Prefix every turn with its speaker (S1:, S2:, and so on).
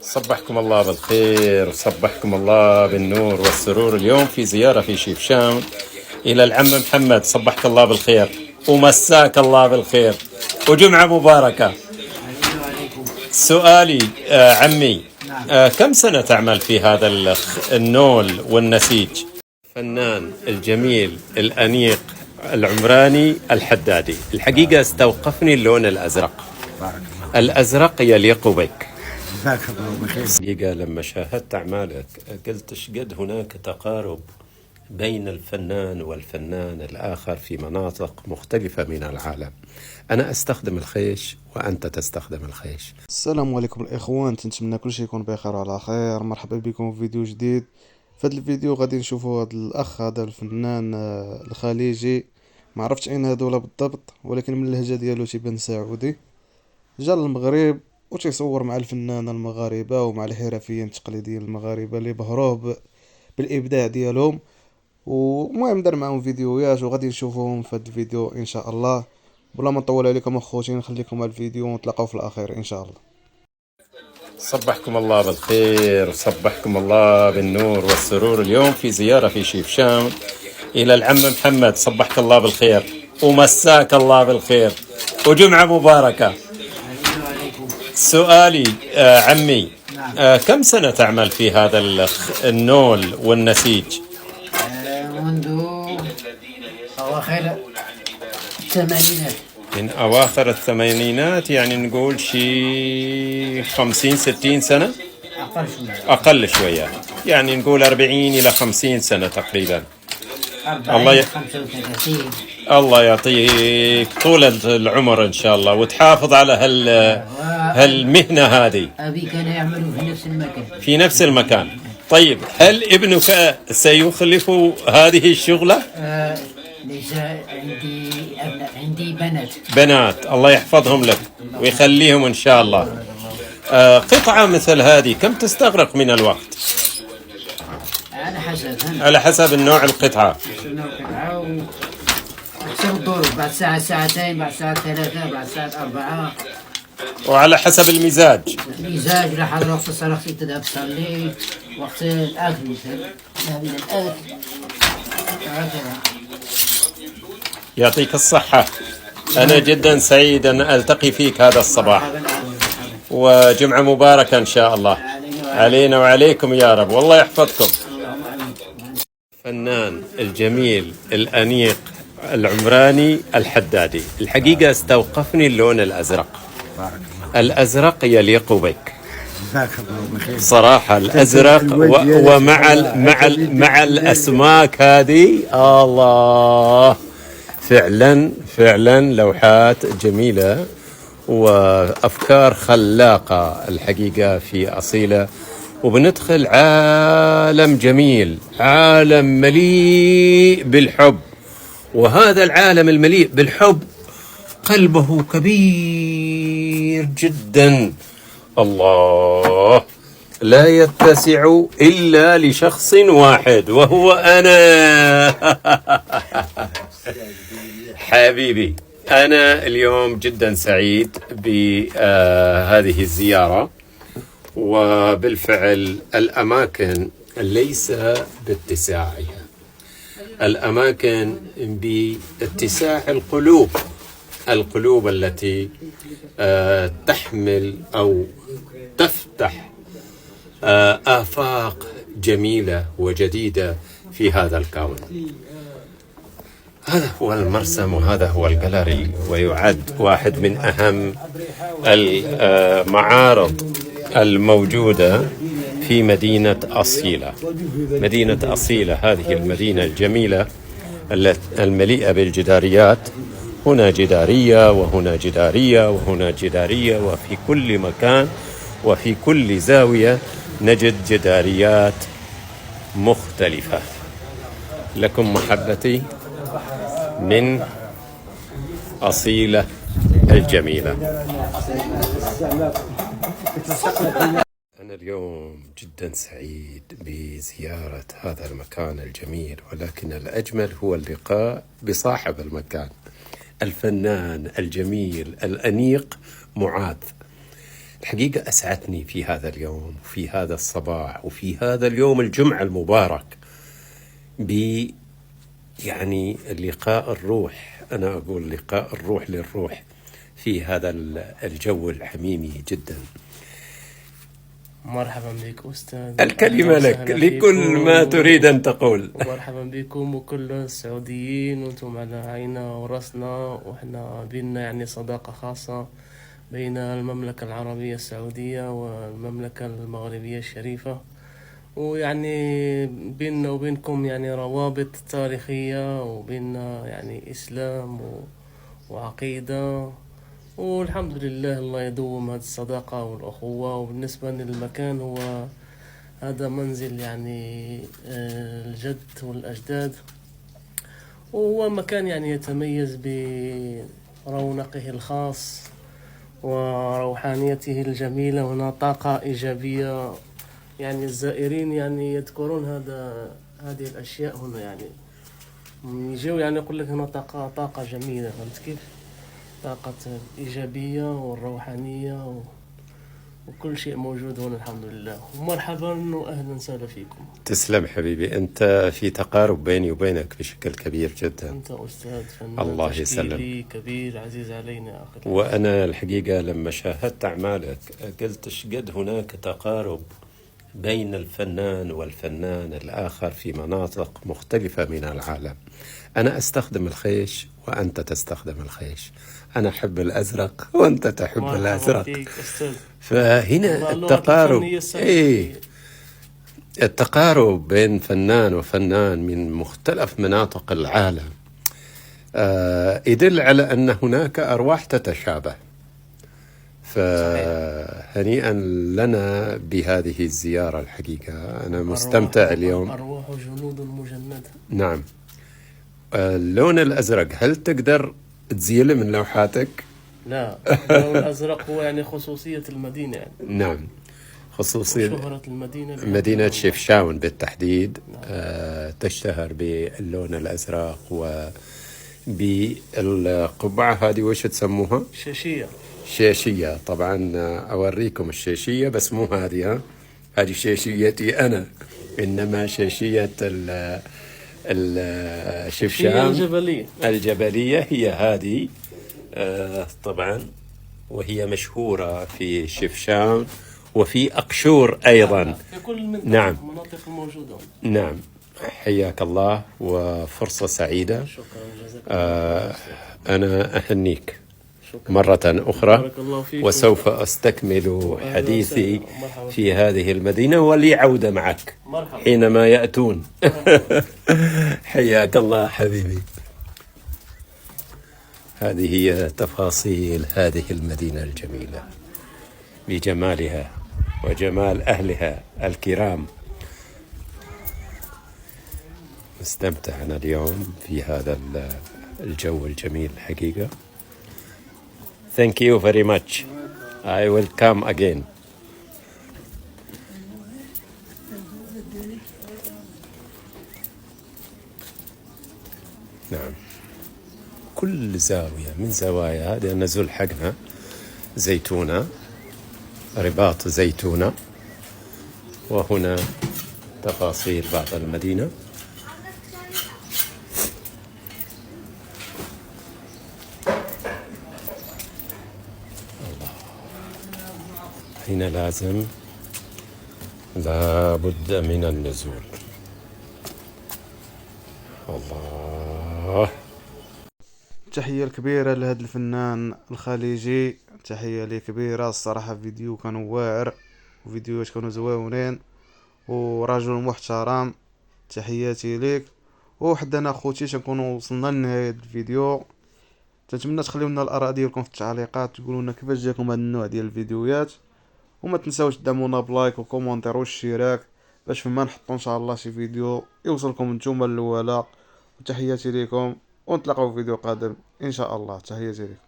S1: صبحكم الله بالخير، صبحكم الله بالنور والسرور. اليوم في زيارة في شيفشاون إلى العم محمد. صبحك الله بالخير ومساك الله بالخير وجمعة مباركة. سؤالي عمي، كم سنة تعمل في هذا النول والنسيج؟ الفنان الجميل الأنيق العمراني الحدادي. الحقيقة استوقفني اللون الأزرق. الأزرق يليق بك. حقيقة لما شاهدت أعمالك قلت شقد هناك تقارب بين الفنان والفنان الآخر في مناطق مختلفة من العالم. أنا أستخدم الخيش وأنت تستخدم الخيش.
S2: السلام عليكم الإخوان، نتمنى كل شيء يكون بخير وعلى خير. مرحبا بكم في فيديو جديد. في هذا الفيديو غادي نشوفوا هذا الأخ، هذا الفنان الخليجي. ما عرفتش أين هذولا بالضبط، ولكن من اللهجة ديالو تيبان سعودي. جا للمغرب وتيصور مع الفنانة المغاربة ومع الحرفيين التقليديين المغاربة اللي بهروه بالإبداع ديالهم. ومهم دار معهم فيديوهات وغادي نشوفوهم في هذا الفيديو إن شاء الله. بلا ما نطول عليكم اخوتي، نخليكم على الفيديو ونتلاقاو في الاخير ان شاء الله.
S1: صبحكم الله بالخير، صبحكم الله بالنور والسرور. اليوم في زيارة في شيفشاون إلى العم محمد. صبحك الله بالخير ومساك الله بالخير وجمعة مباركة. سؤالي عمي، كم سنة تعمل في هذا النول والنسيج؟
S3: منذ أواخر الثمانينات.
S1: من أواخر الثمانينات، يعني نقول شي 50-60 سنة؟ أقل شوية، يعني نقول 40 إلى 50 سنة تقريبا. الله يعطيك طول العمر إن شاء الله، وتحافظ على هالمهنة هذه.
S3: أبي كان يعمل في نفس المكان.
S1: في نفس المكان. طيب، هل ابنك سيخلف هذه الشغلة؟
S3: ليس عندي أبناء، عندي
S1: بنات. الله يحفظهم لك ويخليهم إن شاء الله. قطعة مثل هذه كم تستغرق من الوقت؟ على حسب النوع القطعة.
S3: حسب الظروف، بعد ساعة ساعتين، بعد ساعة 3، بعد ساعة 4.
S1: وعلى حسب المزاج.
S3: لحد وقت الصلاة تذهب تصلي، وقت الأكل تذهب إلى الأكل، هكذا.
S1: يعطيك الصحة. أنا جدا سعيد أن ألتقي فيك هذا الصباح، وجمعة مباركة إن شاء الله علينا وعليكم يا رب، والله يحفظكم. الفنان الجميل الأنيق العمراني الحدادي. الحقيقة استوقفني اللون الأزرق. الأزرق يليق بك صراحة. الأزرق مع الأسماك هذه، الله، فعلا لوحات جميلة وأفكار خلاقة الحقيقة في أصيلة. وبندخل عالم جميل، عالم مليء بالحب، وهذا العالم المليء بالحب قلبه كبير جدا. الله، لا يتسع إلا لشخص واحد وهو أنا. حبيبي، أنا اليوم جدا سعيد بهذه الزيارة. وبالفعل الأماكن ليس باتساعها، الأماكن باتساع القلوب التي تحمل أو تفتح آفاق جميلة وجديدة في هذا الكون. هذا هو المرسم وهذا هو الجاليري، ويعد واحد من أهم المعارض الموجودة في مدينة أصيلة. مدينة أصيلة هذه المدينة الجميلة المليئة بالجداريات. هنا جدارية وهنا جدارية وهنا جدارية، وفي كل مكان وفي كل زاوية نجد جداريات مختلفة. لكم محبتي من أصيلة الجميلة. أنا اليوم جدا سعيد بزيارة هذا المكان الجميل، ولكن الأجمل هو اللقاء بصاحب المكان، الفنان الجميل الأنيق معاذ. الحقيقة أسعدني في هذا اليوم وفي هذا الصباح وفي هذا اليوم الجمعة المبارك يعني لقاء الروح. أنا أقول لقاء الروح للروح في هذا الجو الحميمي جدا.
S4: مرحبا بك أستاذ،
S1: الكلمة لك لكل ما تريد أن تقول.
S4: مرحبا بكم وكل السعوديين، وأنتم على عينا وراسنا، وإحنا بيننا يعني صداقة خاصة بين المملكة العربية السعودية والمملكة المغربية الشريفة، ويعني بيننا وبينكم يعني روابط تاريخية، وبيننا يعني إسلام وعقيدة، والحمد لله الله يدوم هذه الصداقة والأخوة. وبالنسبة للمكان، هو هذا منزل يعني الجد والأجداد، وهو مكان يعني يتميز برونقه الخاص وروحانيته الجميلة، وهنا طاقة إيجابية. يعني الزائرين يعني يذكرون هذه الأشياء هنا، يعني يجوا يعني يقول لك هنا طاقة جميلة، فهمت كيف؟ طاقة الإيجابية والروحانية وكل شيء موجود هنا الحمد لله. ومرحبا وأهلا وسهلا فيكم.
S1: تسلم حبيبي، أنت في تقارب بيني وبينك بشكل كبير جدا.
S4: أنت أستاذ فنان
S1: الله
S4: تشكيلي
S1: يسلم.
S4: كبير عزيز علينا يا أخي.
S1: وأنا الحقيقة لما شاهدت أعمالك قلت شقد هناك تقارب بين الفنان والفنان الآخر في مناطق مختلفة من العالم. أنا أستخدم الخيش وأنت تستخدم الخيش، أنا أحب الأزرق وأنت تحب الأزرق، فهنا التقارب. التقارب بين فنان وفنان من مختلف مناطق العالم يدل على أن هناك أرواح تتشابه. فهنيئا لنا بهذه الزيارة. الحقيقة أنا مستمتع اليوم.
S4: أرواح جنود مجندة.
S1: نعم. اللون الأزرق هل تقدر تزيله من لوحاتك؟
S4: لا، اللون الأزرق هو يعني خصوصية المدينة يعني.
S1: نعم، خصوصية
S4: شهرة المدينة،
S1: مدينة شفشاون بالتحديد. نعم. تشتهر باللون الأزرق وبالقبعة هذه وش تسموها؟ شاشية. طبعا أوريكم الشاشية، بس مو هذه، هذه شاشيتي أنا، إنما شاشية الشفشاون الجبلية هي هذه. طبعا وهي مشهورة في شفشاون وفي أقشور أيضا.
S4: في كل المنطقة.
S1: نعم.
S4: المناطق الموجودة.
S1: نعم. حياك الله وفرصة سعيدة.
S4: شكرا.
S1: أنا أهنيك مرة أخرى، وسوف أستكمل حديثي في هذه المدينة ولي عودة معك حينما يأتون. حياك الله حبيبي. هذه هي تفاصيل هذه المدينة الجميلة بجمالها وجمال أهلها الكرام. استمتعنا اليوم في هذا الجو الجميل الحقيقة. Thank you very much. I will come again. نعم. كل زاوية من زوايا هذه النزول حقنا زيتونة، رباط زيتونة، وهنا تفاصيل بعض المدينة. هنا لا بد من النزول. الله.
S2: تحية الكبيرة لهذا الفنان الخليجي، تحية لي كبيرة الصراحة. فيديو كانوا واعر وفيديوهات كانوا زواونين ورجل محترم. تحياتي ليك. وحدنا خوتي تنكونوا وصلنا لنهاية الفيديو. تنتمنى تخليو لنا الاراء ديالكم في التعليقات، تقولوا لنا كيفاش جاكم هذا النوع ديال الفيديوهات، وما تنساوش تدعمونا بلايك وكومونتير والاشتراك باش فما نحطوا ان شاء الله شي فيديو يوصلكم نتوما الاولى. وتحياتي ليكم، ونتلاقاو في فيديو قادم ان شاء الله. تحياتي ليكم.